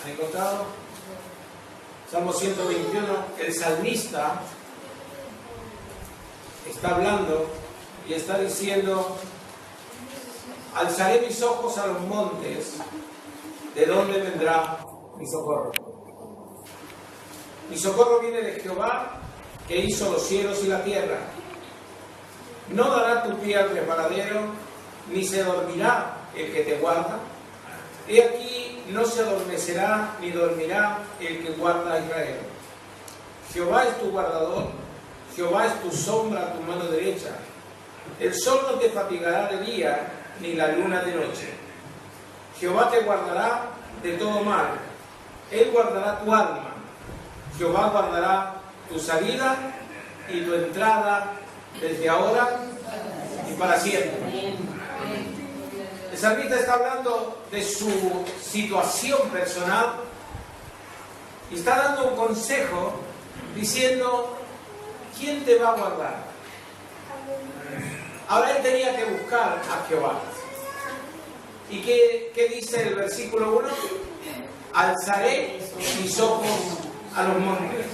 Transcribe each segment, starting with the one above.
¿Han encontrado? Salmo 121, el salmista está hablando y está diciendo: alzaré mis ojos a los montes, ¿de dónde vendrá mi socorro? Mi socorro viene de Jehová, que hizo los cielos y la tierra. No dará tu pie al resbaladero, ni se dormirá el que te guarda. He aquí, no se adormecerá ni dormirá el que guarda a Israel. Jehová es tu guardador, Jehová es tu sombra a tu mano derecha. El sol no te fatigará de día, ni la luna de noche. Jehová te guardará de todo mal. Él guardará tu alma. Jehová guardará tu salida y tu entrada desde ahora y para siempre. El salmista está hablando de su situación personal y está dando un consejo diciendo: ¿quién te va a guardar? Ahora él tenía que buscar a Jehová. ¿Y qué dice el versículo 1? Alzaré mis ojos a los montes.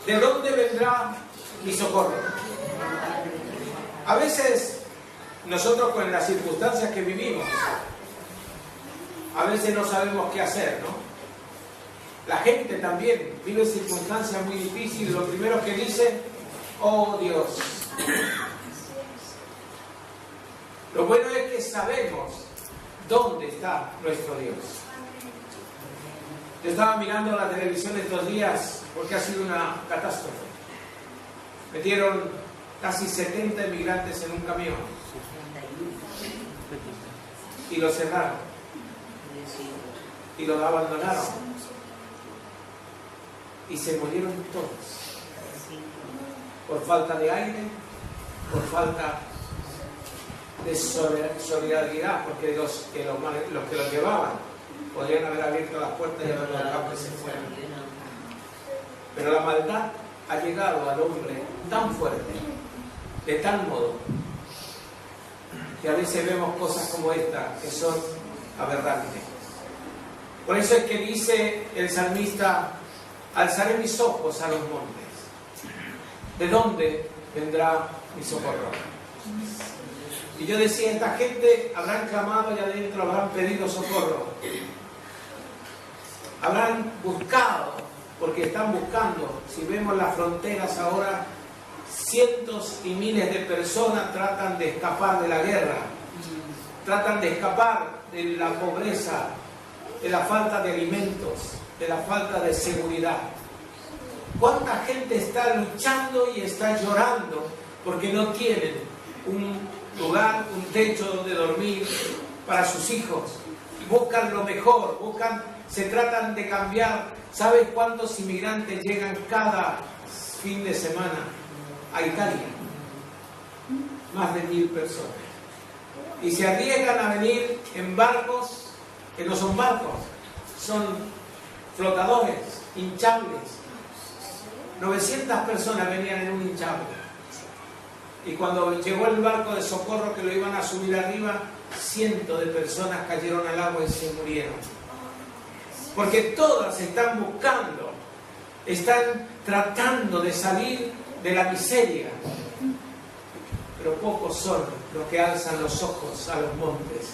¿De dónde vendrá mi socorro? A veces nosotros, con las circunstancias que vivimos, a veces no sabemos qué hacer, ¿no? La gente también vive circunstancias muy difíciles. Lo primero que dice: oh Dios. Lo bueno es que sabemos dónde está nuestro Dios. Yo estaba mirando la televisión estos días porque ha sido una catástrofe. Metieron casi 70 inmigrantes en un camión y lo cerraron y lo abandonaron y se murieron todos por falta de aire, por falta de solidaridad, porque los que los llevaban podrían haber abierto las puertas y haber dejado que se fueran. Pero la maldad ha llegado al hombre tan fuerte, de tal modo, que a veces vemos cosas como esta que son aberrantes. Por eso es que dice el salmista: alzaré mis ojos a los montes. ¿De dónde vendrá mi socorro? Y yo decía: esta gente habrán clamado allá adentro, habrán pedido socorro, habrán buscado, porque están buscando. Si vemos las fronteras ahora, cientos y miles de personas tratan de escapar de la guerra, tratan de escapar de la pobreza, de la falta de alimentos, de la falta de seguridad. ¿Cuánta gente está luchando y está llorando porque no tienen un lugar, un techo donde dormir para sus hijos? Buscan lo mejor, se tratan de cambiar. ¿Sabes cuántos inmigrantes llegan cada fin de semana a Italia? Más de 1000 personas. Y se arriesgan a venir en barcos que no son barcos, son flotadores, hinchables. 900 personas venían en un hinchable. Y cuando llegó el barco de socorro que lo iban a subir arriba, cientos de personas cayeron al agua y se murieron. Porque todas están buscando, están tratando de salir de la miseria. Pero pocos son los que alzan los ojos a los montes,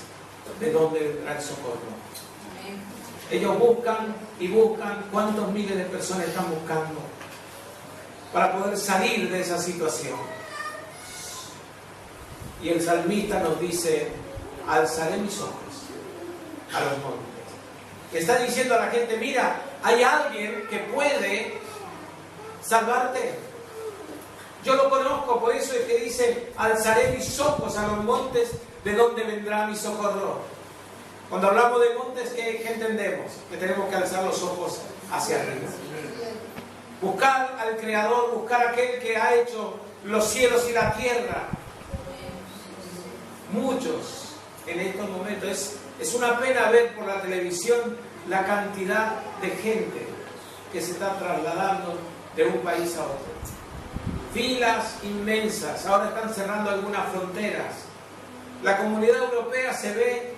de donde vendrá el socorro. Ellos buscan y buscan. ¿Cuántos miles de personas están buscando para poder salir de esa situación? Y el salmista nos dice: alzaré mis ojos a los montes. Está diciendo a la gente: mira, hay alguien que puede salvarte. Yo lo conozco, por eso es que dice: alzaré mis ojos a los montes, ¿de dónde vendrá mi socorro? Cuando hablamos de montes, ¿qué entendemos? Que tenemos que alzar los ojos hacia arriba. Buscar al Creador, buscar a aquel que ha hecho los cielos y la tierra. Muchos en estos momentos, es una pena ver por la televisión la cantidad de gente que se está trasladando de un país a otro. Filas inmensas, ahora están cerrando algunas fronteras. La Comunidad Europea se ve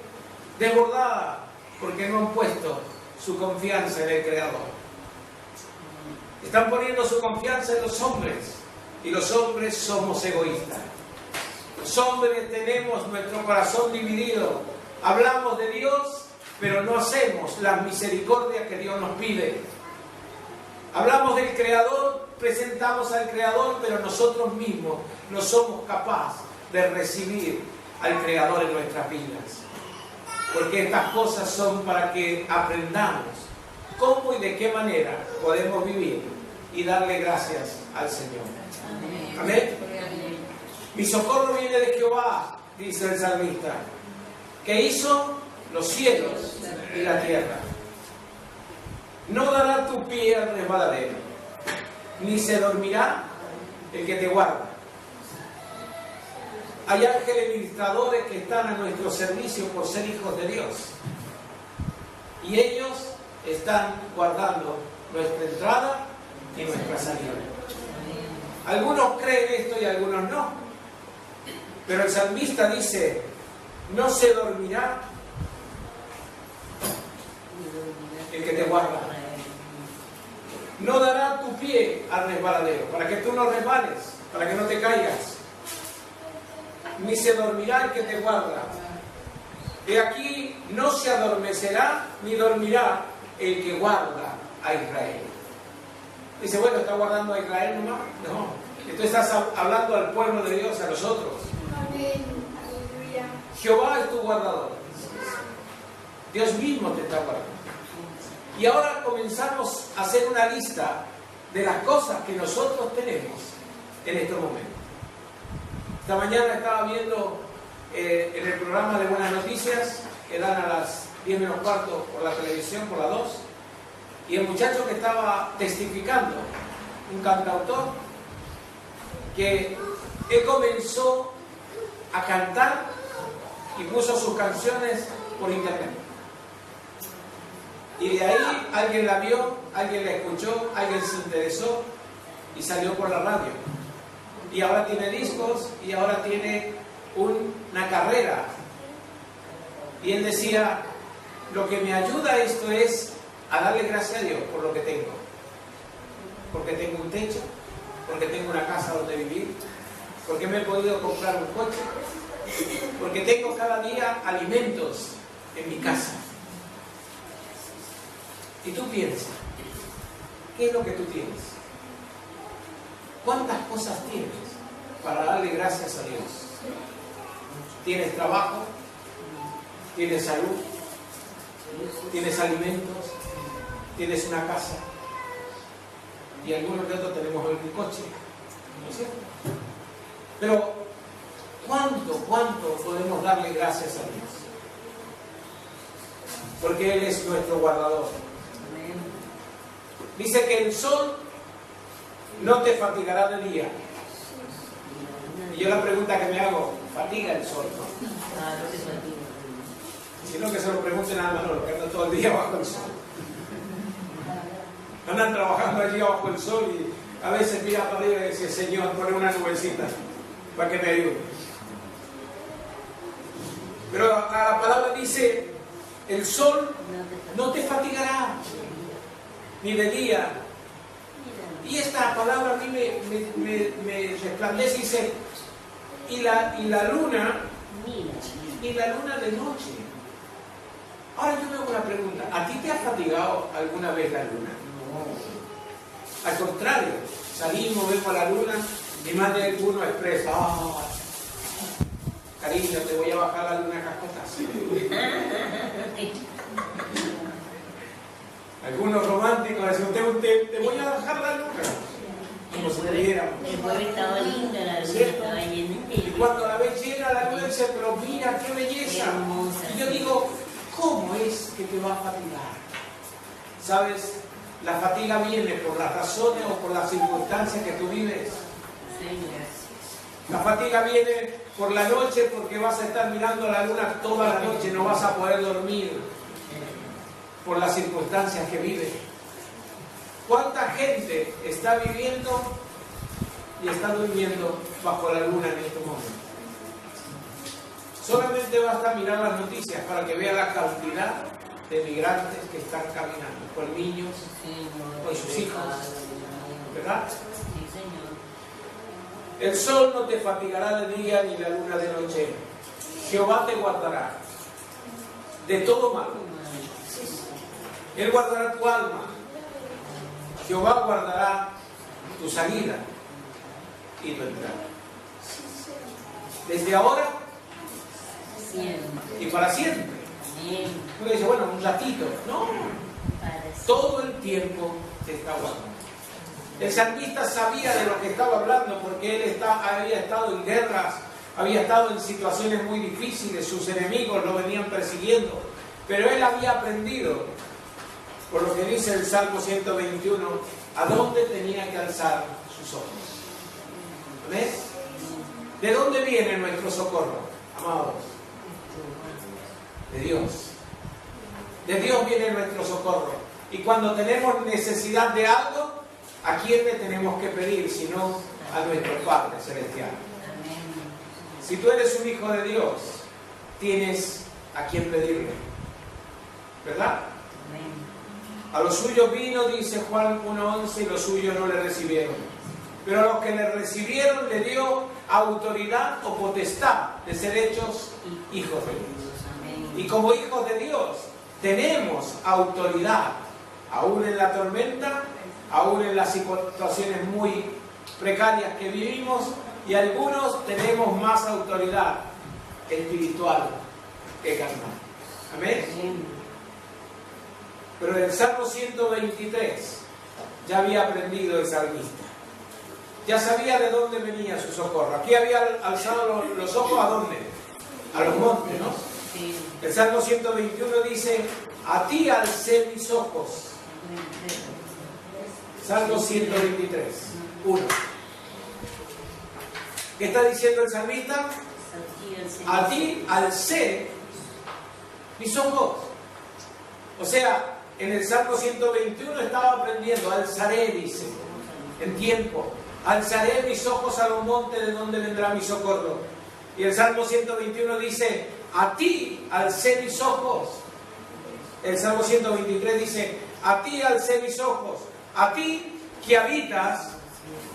desbordada porque no han puesto su confianza en el Creador. Están poniendo su confianza en los hombres, y los hombres somos egoístas. Los hombres tenemos nuestro corazón dividido. Hablamos de Dios, pero no hacemos las misericordias que Dios nos pide. Hablamos del Creador, presentamos al Creador, pero nosotros mismos no somos capaces de recibir al Creador en nuestras vidas. Porque estas cosas son para que aprendamos cómo y de qué manera podemos vivir y darle gracias al Señor. Amén. Mi socorro viene de Jehová, dice el salmista, que hizo los cielos y la tierra. No dará tu pie al resbaladero, ni se dormirá el que te guarda. Hay ángeles ministradores que están a nuestro servicio por ser hijos de Dios. Y ellos están guardando nuestra entrada y nuestra salida. Algunos creen esto y algunos no. Pero el salmista dice, no se dormirá el que te guarda. No dará tu pie al resbaladero, para que tú no resbales, para que no te caigas. Ni se dormirá el que te guarda. De aquí no se adormecerá ni dormirá el que guarda a Israel. Dice, bueno, ¿está guardando a Israel nomás? No. Tú estás hablando al pueblo de Dios, a nosotros. Jehová es tu guardador. Dios mismo te está guardando. Y ahora comenzamos a hacer una lista de las cosas que nosotros tenemos en estos momentos. Esta mañana estaba viendo en el programa de Buenas Noticias, que dan a las 10 menos cuarto por la televisión, por la 2, y el muchacho que estaba testificando, un cantautor, que él comenzó a cantar y puso sus canciones por internet. Y de ahí alguien la vio, alguien la escuchó, alguien se interesó y salió por la radio. Y ahora tiene discos y ahora tiene una carrera. Y él decía, lo que me ayuda a esto es a darle gracias a Dios por lo que tengo. Porque tengo un techo, porque tengo una casa donde vivir, porque me he podido comprar un coche, porque tengo cada día alimentos en mi casa. Y tú piensas, ¿qué es lo que tú tienes? ¿Cuántas cosas tienes para darle gracias a Dios? ¿Tienes trabajo? ¿Tienes salud? ¿Tienes alimentos? ¿Tienes una casa? Y algunos de otros tenemos un coche, ¿no es cierto? Pero, ¿cuánto podemos darle gracias a Dios? Porque Él es nuestro guardador. Dice que el sol no te fatigará de día. Y yo la pregunta que me hago, ¿fatiga el sol? ¿No? No te fatiga. Si no, que se lo pregunten a Manolo, que anda todo el día bajo el sol. Andan trabajando allí bajo el sol y a veces mira para arriba y dice, Señor, pone una nubecita para que me ayude. Pero la palabra dice, el sol no te fatigará, ni de día. Y esta palabra a mí me resplandece y dice, y la luna de noche. Ahora yo me hago una pregunta, ¿a ti te ha fatigado alguna vez la luna? No. Al contrario, salimos, vemos la luna y más de alguno expresa, cariño, te voy a bajar la luna a cascotas. Algunos románticos dicen, te voy a bajar la luna. Como si pudiéramos. El jueves estaba linda, la luna estaba llena. Y cuando la ves llena, la luna dice, pero mira, qué belleza. Y yo digo, ¿cómo es que te va a fatigar? ¿Sabes? La fatiga viene por las razones o por las circunstancias que tú vives. La fatiga viene por la noche porque vas a estar mirando la luna toda la noche, no vas a poder dormir por las circunstancias que vives. ¿Cuánta gente está viviendo y está durmiendo bajo la luna en este momento? Solamente basta mirar las noticias para que vea la cantidad de migrantes que están caminando con niños, con sus hijos, ¿verdad? Sí, Señor. El sol no te fatigará de día ni la luna de noche. Jehová te guardará de todo mal. Él guardará tu alma. Jehová guardará tu salida y tu entrada. Desde ahora Siempre. y para siempre. Amén. Uno dice, bueno, un ratito. No, Para siempre. todo el tiempo te está guardando. El salmista sabía de lo que estaba hablando porque él había estado en guerras, había estado en situaciones muy difíciles, sus enemigos lo venían persiguiendo, pero él había aprendido, por lo que dice el Salmo 121, a dónde tenía que alzar sus ojos. ¿Ves? ¿De dónde viene nuestro socorro, amados? De Dios. De Dios viene nuestro socorro. Y cuando tenemos necesidad de algo, ¿a quién le tenemos que pedir? Sino a nuestro Padre Celestial. Amén. Si tú eres un hijo de Dios, tienes a quién pedirle. ¿Verdad? Amén. A los suyos vino, dice Juan 1:11, y los suyos no le recibieron. Pero a los que le recibieron le dio autoridad o potestad de ser hechos hijos de Dios. Amén. Y como hijos de Dios tenemos autoridad, aún en la tormenta, aún en las situaciones muy precarias que vivimos, y algunos tenemos más autoridad espiritual que carnal. Amén. Amén. Pero en el Salmo 123 ya había aprendido el salmista. Ya sabía de dónde venía su socorro. Aquí había alzado los ojos ¿a dónde? A los montes, ¿no? Sí. El Salmo 121 dice, a ti alcé mis ojos. Salmo 123, 1. ¿Qué está diciendo el salmista? A ti alcé mis ojos. O sea, en el Salmo 121 estaba aprendiendo, alzaré, dice, en tiempo. Alzaré mis ojos a los montes, de donde vendrá mi socorro. Y el Salmo 121 dice, a ti alcé mis ojos. El Salmo 123 dice, a ti alcé mis ojos. A ti que habitas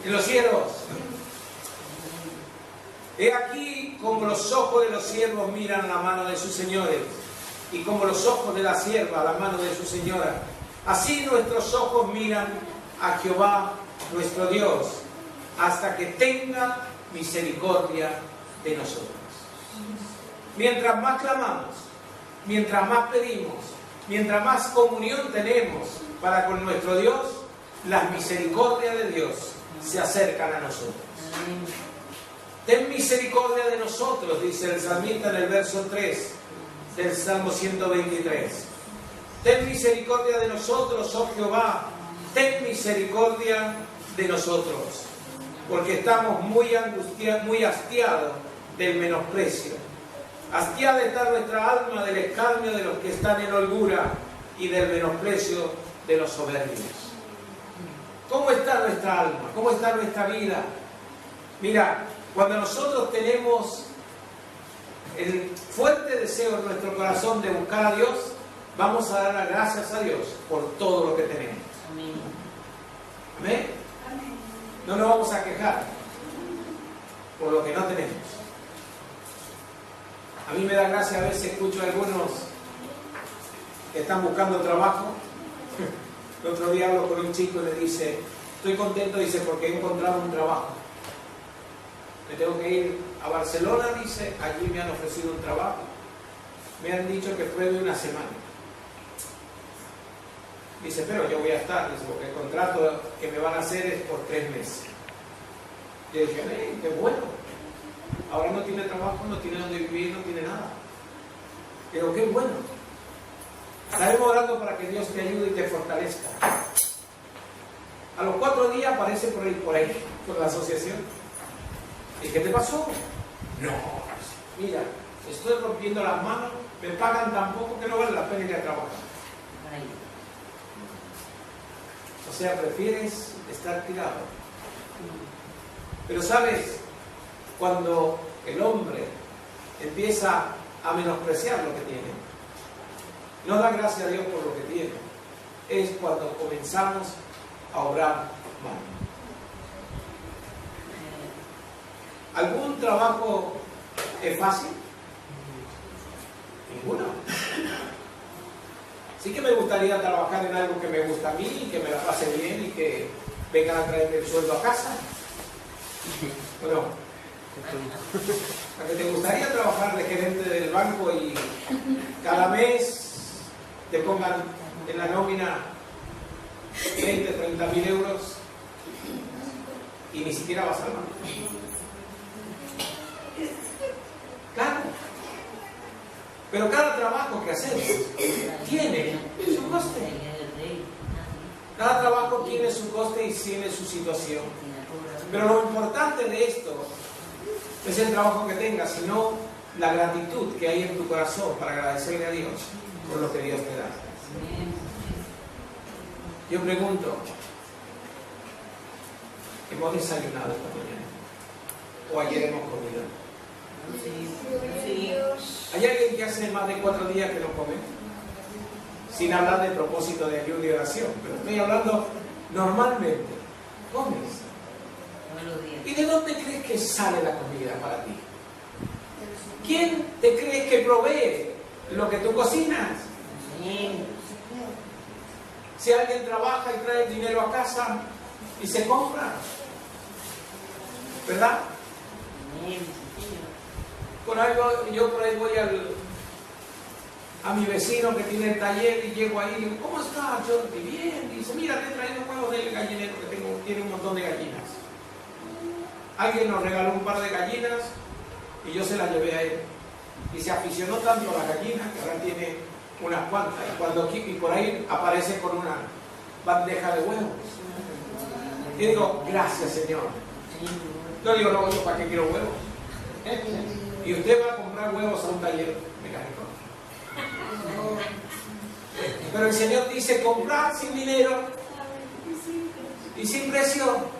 en los cielos. He aquí como los ojos de los siervos miran la mano de sus señores, y como los ojos de la sierva la mano de su señora. Así nuestros ojos miran a Jehová nuestro Dios, hasta que tenga misericordia de nosotros. Mientras más clamamos, mientras más pedimos, mientras más comunión tenemos para con nuestro Dios, las misericordias de Dios se acercan a nosotros. Amén. Ten misericordia de nosotros, dice el salmista en el verso 3 del Salmo 123. Ten misericordia de nosotros, oh Jehová, ten misericordia de nosotros, porque estamos muy angustiados, muy hastiados del menosprecio. Hastiada está nuestra alma del escarnio de los que están en holgura y del menosprecio de los soberbios. ¿Cómo está nuestra alma? ¿Cómo está nuestra vida? Mira, cuando nosotros tenemos el fuerte deseo en nuestro corazón de buscar a Dios, vamos a dar las gracias a Dios por todo lo que tenemos. Amén. ¿Amén? No nos vamos a quejar por lo que no tenemos. A mí me da gracia, a veces escucho a algunos que están buscando trabajo. El otro día hablo con un chico y le dice, estoy contento, dice, porque he encontrado un trabajo. Me tengo que ir a Barcelona, dice, allí me han ofrecido un trabajo. Me han dicho que pruebe una semana. Dice, pero yo voy a estar, dice, porque el contrato que me van a hacer es por 3 meses. Yo dije, qué bueno. Ahora no tiene trabajo, no tiene dónde vivir, no tiene nada. Pero qué bueno. Estaremos orando para que Dios te ayude y te fortalezca. A los 4 días aparece por ahí, por la asociación. ¿Y qué te pasó? No, mira, estoy rompiendo las manos, me pagan tan poco que no vale la pena ir a trabajar. Ay. O sea, prefieres estar tirado. Pero sabes, cuando el hombre empieza a menospreciar lo que tiene, no da gracias a Dios por lo que tiene. Es cuando comenzamos a obrar mal. ¿Algún trabajo es fácil? Ninguno. Sí que me gustaría trabajar en algo que me gusta a mí, que me la pase bien y que vengan a traerme el sueldo a casa. ¿O no? ¿A que te gustaría trabajar de gerente del banco y cada mes te pongan en la nómina 20, 30 mil euros y ni siquiera vas al banco? Claro. Pero cada trabajo que hacemos tiene su coste. Cada trabajo tiene su coste y tiene su situación. Pero lo importante de esto no es el trabajo que tengas, sino la gratitud que hay en tu corazón para agradecerle a Dios por lo que Dios te da. Yo pregunto, ¿hemos desayunado esta mañana? ¿O ayer hemos comido? Sí. ¿Hay alguien que hace más de 4 días que no come? Sin hablar de propósito de ayuno y oración, pero estoy hablando normalmente. ¿Comes? ¿Y de dónde crees que sale la comida para ti? ¿Quién te crees que provee lo que tú cocinas? Si alguien trabaja y trae dinero a casa y se compra, ¿verdad? Por algo, yo por ahí voy a mi vecino que tiene el taller y llego ahí y digo, ¿cómo está, Jordi? Bien. Dice, mira, te he traído huevos del gallinero que tiene un montón de gallinas. Alguien nos regaló un par de gallinas y yo se las llevé a él. Y se aficionó tanto a las gallinas que ahora tiene unas cuantas. Y por ahí aparece con una bandeja de huevos. Y digo, gracias, Señor. Yo digo, no, yo para qué quiero huevos. Y usted va a comprar huevos a un taller mecánico. Pero el Señor dice, comprar sin dinero y sin precio.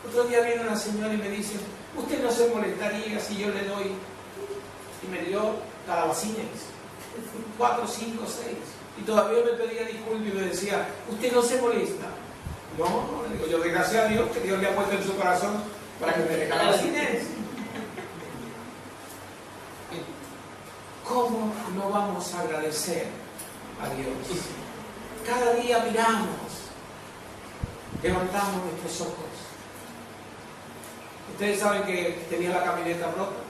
Otro día viene una señora y me dice, ¿usted no se molestaría si yo le doy? Y me dio calabacines, 4, 5, 6. Y todavía me pedía disculpas y me decía, ¿usted no se molesta? No, le digo yo, gracias a Dios que Dios le ha puesto en su corazón para que me dé calabacines. ¿Cómo no vamos a agradecer a Dios? Cada día miramos, levantamos nuestros ojos. Ustedes saben que tenía la camioneta rota.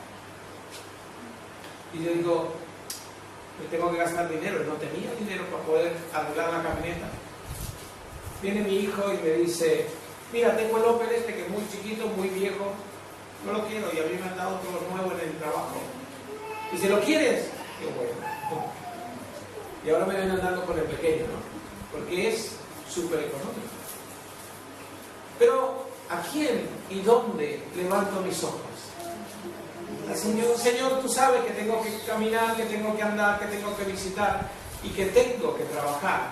Y yo digo, me tengo que gastar dinero. No tenía dinero para poder arreglar la camioneta. Viene mi hijo y me dice, mira, tengo el Opel este que es muy chiquito, muy viejo. No lo quiero y a mí me han dado todo nuevo en el trabajo. Dice, ¿lo quieres? Yo, bueno. Y ahora me ven andando con el pequeño, ¿no? Porque es súper económico. Pero, ¿a quién y dónde levanto mis ojos? Al Señor, Señor, tú sabes que tengo que caminar, que tengo que andar, que tengo que visitar y que tengo que trabajar.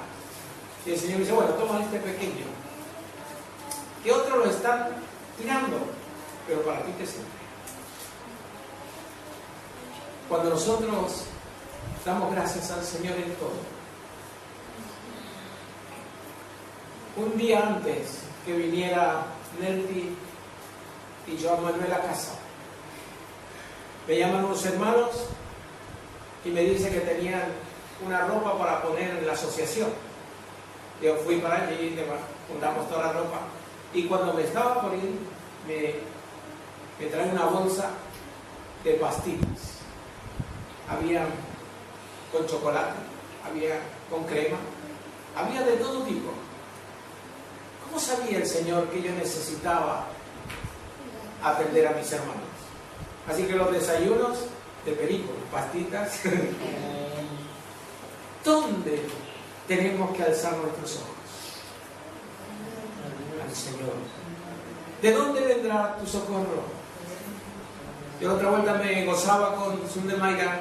Y el Señor dice, bueno, toma este pequeño, que otros lo están tirando, pero para ti te sirve. Cuando nosotros damos gracias al Señor en todo, un día antes que viniera Nelty y Joan Manuel a casa, me llaman unos hermanos y me dicen que tenían una ropa para poner en la asociación. Yo fui para allí, juntamos toda la ropa y cuando me estaba por ir me traen una bolsa de pastillas. Había con chocolate, había con crema, había de todo tipo. ¿Cómo sabía el Señor que yo necesitaba atender a mis hermanos? Así que los desayunos de perico, pastitas. ¿Dónde tenemos que alzar nuestros ojos? Al Señor. ¿De dónde vendrá tu socorro? Yo otra vuelta me gozaba con Sunde Maiga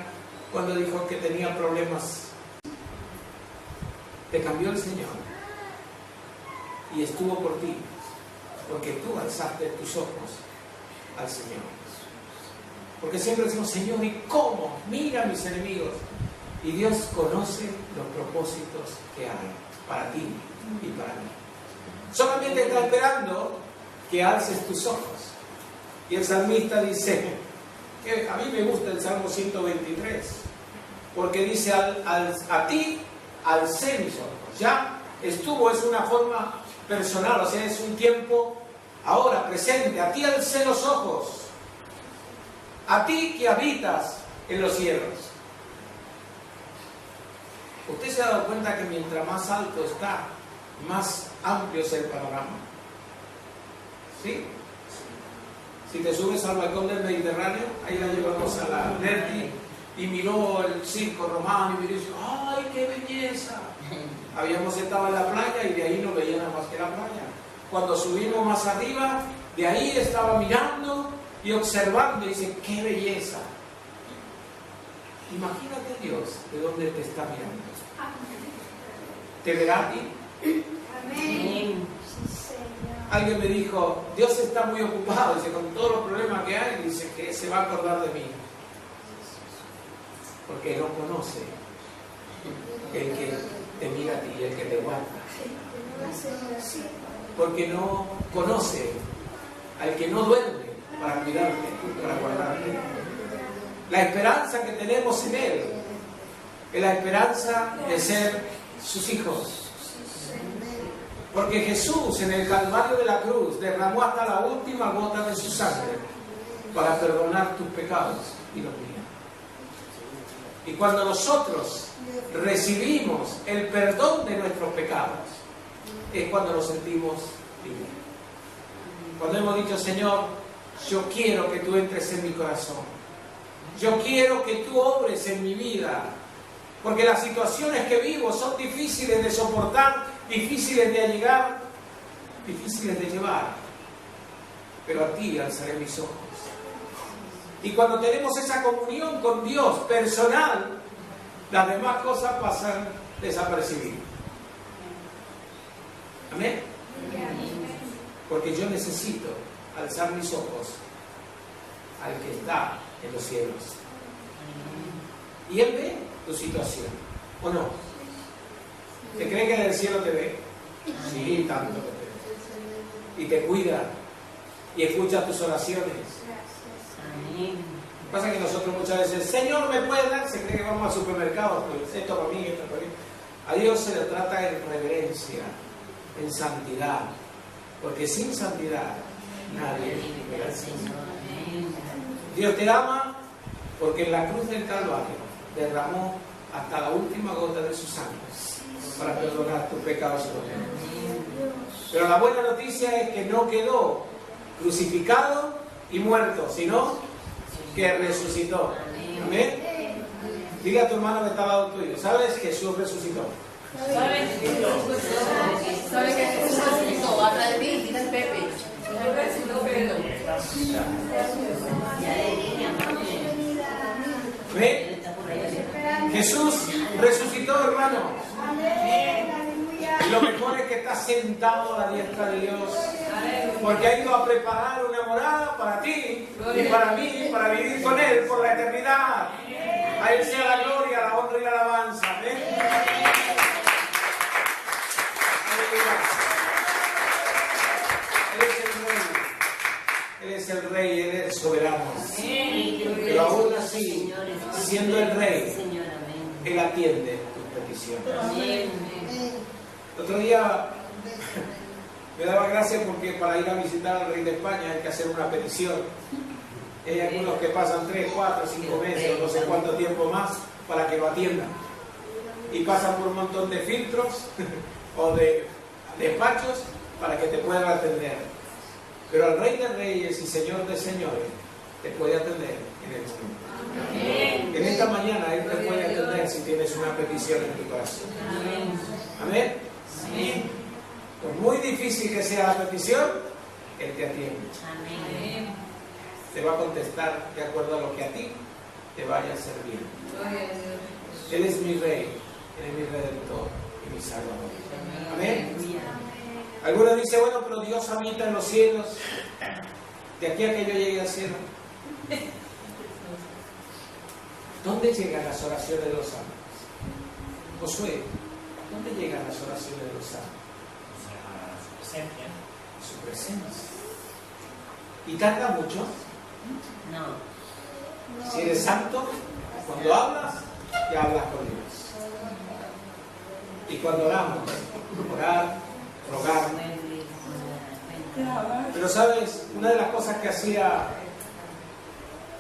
cuando dijo que tenía problemas. Te cambió el Señor y estuvo por ti, porque tú alzaste tus ojos al Señor. Porque siempre decimos, Señor, ¿y cómo? Mira a mis enemigos. Y Dios conoce los propósitos que hay para ti y para mí. Solamente está esperando que alces tus ojos. Y el salmista dice, que a mí me gusta el Salmo 123, porque dice, a ti alcé mis ojos. Ya estuvo, es una forma personal, o sea, es un tiempo ahora, presente. A ti alcé los ojos. A ti que habitas en los cielos. ¿Usted se ha dado cuenta que mientras más alto está, más amplio es el panorama? ¿Sí? Si te subes al balcón del Mediterráneo, ahí la llevamos a la Nerti y miró el circo romano y dijo, ¡ay, qué belleza! Habíamos estado en la playa y de ahí no veía nada más que la playa. Cuando subimos más arriba, de ahí estaba mirando y observando y dice, ¡qué belleza! Imagínate Dios de dónde te está mirando. ¿Te verá a ti? Amén. Alguien me dijo, Dios está muy ocupado, dice, con todos los problemas que hay, dice que se va a acordar de mí. Porque no conoce el que te mira a ti, el que te guarda. Porque no conoce al que no duerme para cuidarte, para guardarte. La esperanza que tenemos en Él es la esperanza de ser sus hijos. Porque Jesús en el Calvario de la cruz derramó hasta la última gota de su sangre para perdonar tus pecados y los míos. Y cuando nosotros recibimos el perdón de nuestros pecados, es cuando nos sentimos libres. Cuando hemos dicho, Señor, yo quiero que tú entres en mi corazón. Yo quiero que tú obres en mi vida. Porque las situaciones que vivo son difíciles de soportar, difíciles de allegar, difíciles de llevar. Pero a ti alzaré mis ojos. Y cuando tenemos esa comunión con Dios personal, las demás cosas pasan desapercibidas. ¿Amén? Porque yo necesito alzar mis ojos al que está en los cielos. Y Él ve tu situación, ¿o no? ¿Te cree que en el cielo te ve? Sí, tanto que te ve. Y te cuida, y escucha tus oraciones. Lo que pasa es que nosotros muchas veces, Señor, ¿me puedes dar? Se cree que vamos al supermercado, pues esto para mí, esto para mí. A Dios se le trata en reverencia, en santidad, porque sin santidad nadie verá al Señor. Dios te ama porque en la cruz del Calvario derramó hasta la última gota de su sangre para perdonar tus pecados. Pero la buena noticia es que no quedó crucificado y muerto, sino que resucitó. Amén. Dile a tu hermano que está al lado tuyo, ¿sabes? Jesús resucitó. ¿Sabes que Jesús resucitó? Atrás de mí, dice el Pepe. ¿Ve? Jesús resucitó, hermano. Y lo mejor es que está sentado a la diestra de Dios. Porque ha ido a preparar una morada para ti y para mí, para vivir con Él por la eternidad. A Él sea la gloria, la honra y la alabanza. ¿Ven? Él es el Rey, Él es el soberano. Pero aún así, siendo el Rey, Él atiende tus peticiones. El otro día me daba gracia porque para ir a visitar al Rey de España hay que hacer una petición. Hay algunos que pasan 3, 4, 5 meses o no sé cuánto tiempo más para que lo atiendan. Y pasan por un montón de filtros o de despachos para que te puedan atender. Pero al Rey de Reyes y Señor de Señores te puede atender en el momento. En esta mañana Él te puede atender si tienes una petición en tu corazón. Amén. Amén. Por muy difícil que sea la petición, Él te atiende. Amén. Te va a contestar de acuerdo a lo que a ti te vaya a hacer bien. Él es mi Rey, Él es mi Redentor y mi Salvador. Amén. Algunos dicen, bueno, pero Dios habita en los cielos. De aquí a que yo llegue al cielo. ¿Dónde llegan las oraciones de los santos? Josué, ¿dónde llegan las oraciones de los santos? Su presencia. ¿Y tarda mucho? No. Si eres santo, cuando hablas, ya hablas con Dios. Y cuando oramos, orar, rogar. Pero sabes, una de las cosas que hacía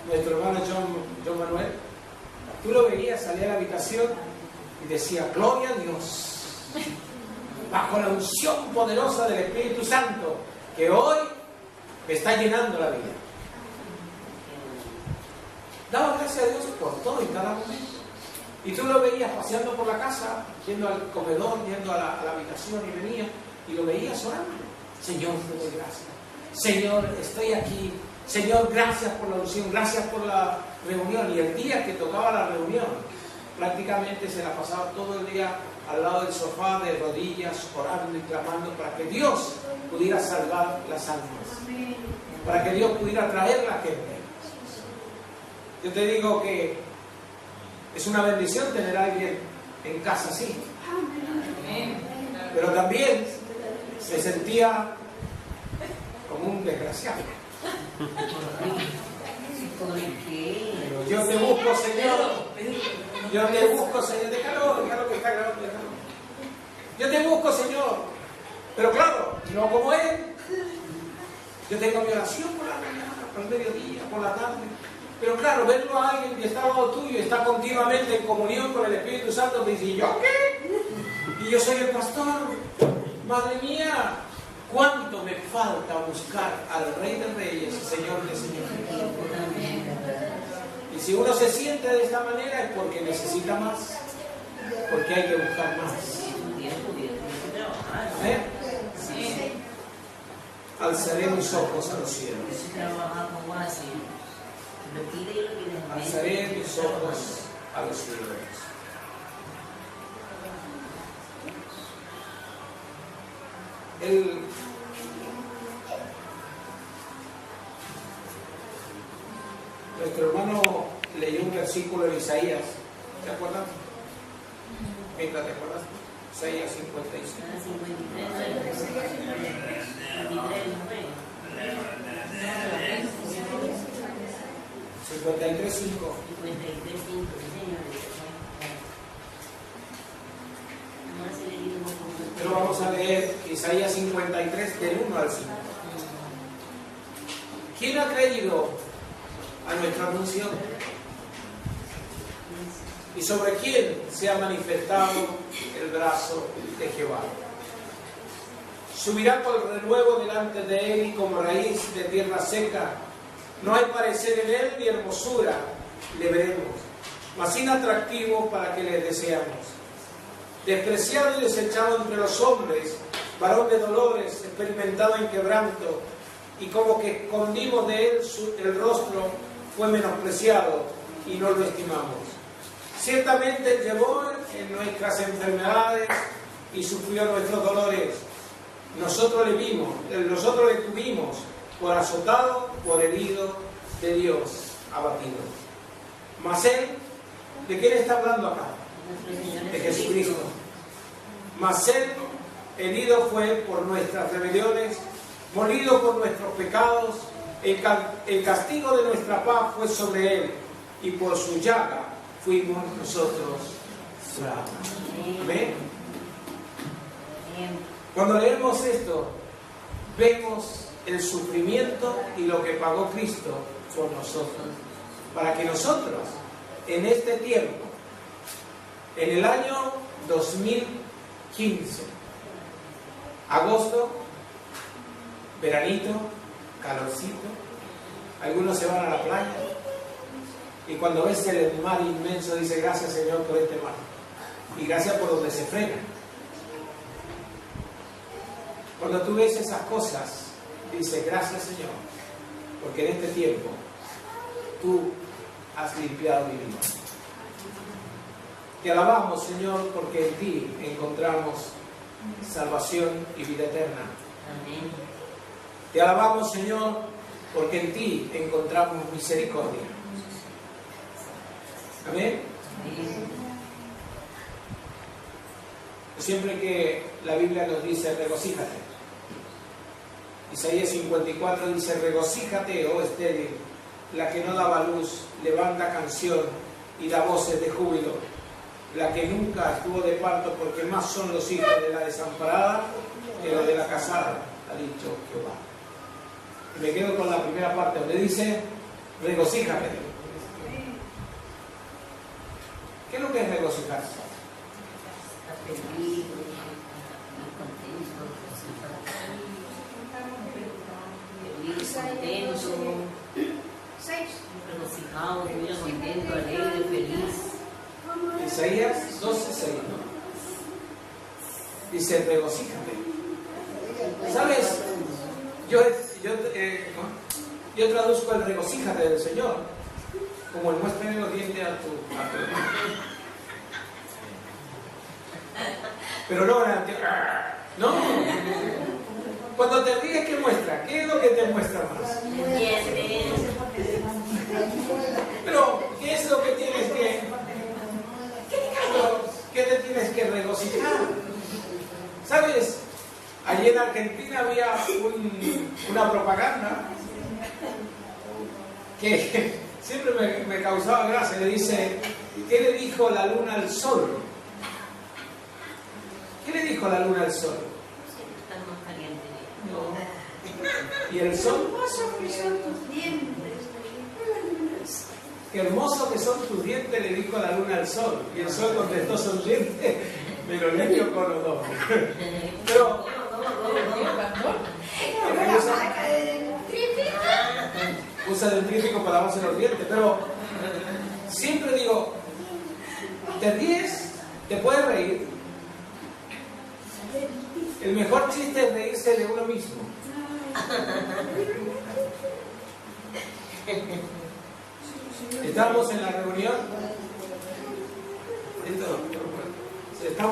nuestro hermano John Manuel, tú lo veías salir a la habitación y decía, gloria a Dios, bajo la unción poderosa del Espíritu Santo, que hoy me está llenando la vida. Daba gracias a Dios por todo y cada momento. Y tú lo veías paseando por la casa, yendo al comedor, yendo a la habitación y venía, y lo veías orando. Señor, te doy gracias. Señor, estoy aquí. Señor, gracias por la unción, gracias por la reunión. Y el día que tocaba la reunión, prácticamente se la pasaba todo el día al lado del sofá, de rodillas, orando y clamando para que Dios pudiera salvar las almas, para que Dios pudiera traer la gente. Yo te digo que es una bendición tener a alguien en casa así. Pero también se sentía como un desgraciado. Pero yo te busco, Señor. Yo te busco, Señor. Déjalo que está grabando. Yo te busco, Señor. Pero claro, no como Él. Yo tengo mi oración por la mañana, por el mediodía, por la tarde. Pero claro, verlo a alguien que está al lado tuyo y está continuamente en comunión con el Espíritu Santo, te dice, ¿y yo qué? Y yo soy el pastor. Madre mía, ¿cuánto me falta buscar al Rey de Reyes y Señor de Señores? Y si uno se siente de esta manera es porque necesita más, porque hay que buscar más. ¿Eh? Alzaré mis ojos a los cielos. Alzaré mis ojos a los cielos. Nuestro hermano leyó un versículo de Isaías. ¿Te acuerdas? ¿Te acuerdas? Isaías 56. 53:5. Pero vamos a leer Isaías 53 del 1 al 5. ¿Quién ha creído a nuestra anuncio? ¿Y sobre quién se ha manifestado el brazo de Jehová? Subirá por renuevo delante de él y como raíz de tierra seca. No hay parecer en él ni hermosura le veremos, mas inatractivo para que le deseamos. Despreciado y desechado entre los hombres, varón de dolores, experimentado en quebranto, y como que escondimos de él el rostro, fue menospreciado y no lo estimamos. Ciertamente llevó en nuestras enfermedades y sufrió nuestros dolores. Nosotros le tuvimos por azotado, por herido de Dios, abatido. Mas él, ¿de quién está hablando acá? De Jesucristo. Mas él, herido fue por nuestras rebeliones, molido por nuestros pecados, el castigo de nuestra paz fue sobre él, y por su llaga fuimos nosotros sanados. Amén. Cuando leemos esto, vemos el sufrimiento y lo que pagó Cristo por nosotros, para que nosotros, en este tiempo, en el año 2015, agosto, veranito, calorcito, algunos se van a la playa, y cuando ves el mar inmenso, dice, gracias Señor por este mar, y gracias por donde se frena. Cuando tú ves esas cosas, dice, gracias Señor, porque en este tiempo tú has limpiado mi vida. Te alabamos, Señor, porque en ti encontramos salvación y vida eterna. Amén. Te alabamos, Señor, porque en ti encontramos misericordia. Amén. Siempre que la Biblia nos dice regocíjate. Isaías 54 dice regocíjate, oh estéril, la que no daba luz, levanta canción y da voces de júbilo. La que nunca estuvo de parto, porque más son los hijos de la desamparada que los de la casada, ha dicho Jehová. Y me quedo con la primera parte donde dice regocíjate. ¿Qué es lo que es regocijarse? Está feliz, contento, regocijado, contento, alegre, feliz. Isaías 12:6, ¿no? Dice regocíjate. ¿Sabes? Yo traduzco el regocíjate del Señor como el muéstrame los dientes a tu hermano. Pero no. Cuando te ríes, ¿qué muestra? ¿Qué es lo que te muestra más? Pero, ¿qué es lo que tienes que... ¿Qué te tienes que regocijar? ¿Sabes? Allí en Argentina había una propaganda que siempre me causaba gracia. Le dice, ¿qué le dijo la luna al sol? ¿Qué le dijo la luna al sol? Está más caliente. No. ¿Y el sol? Qué hermoso que son tus dientes, le dijo la luna al sol. Y el sol contestó sonriente, me lo limpio con los dos. Pero usa el trífico para lavarse los dientes. Pero siempre digo, te ríes, te puedes reír. El mejor chiste es reírse de uno mismo. Estamos en la reunión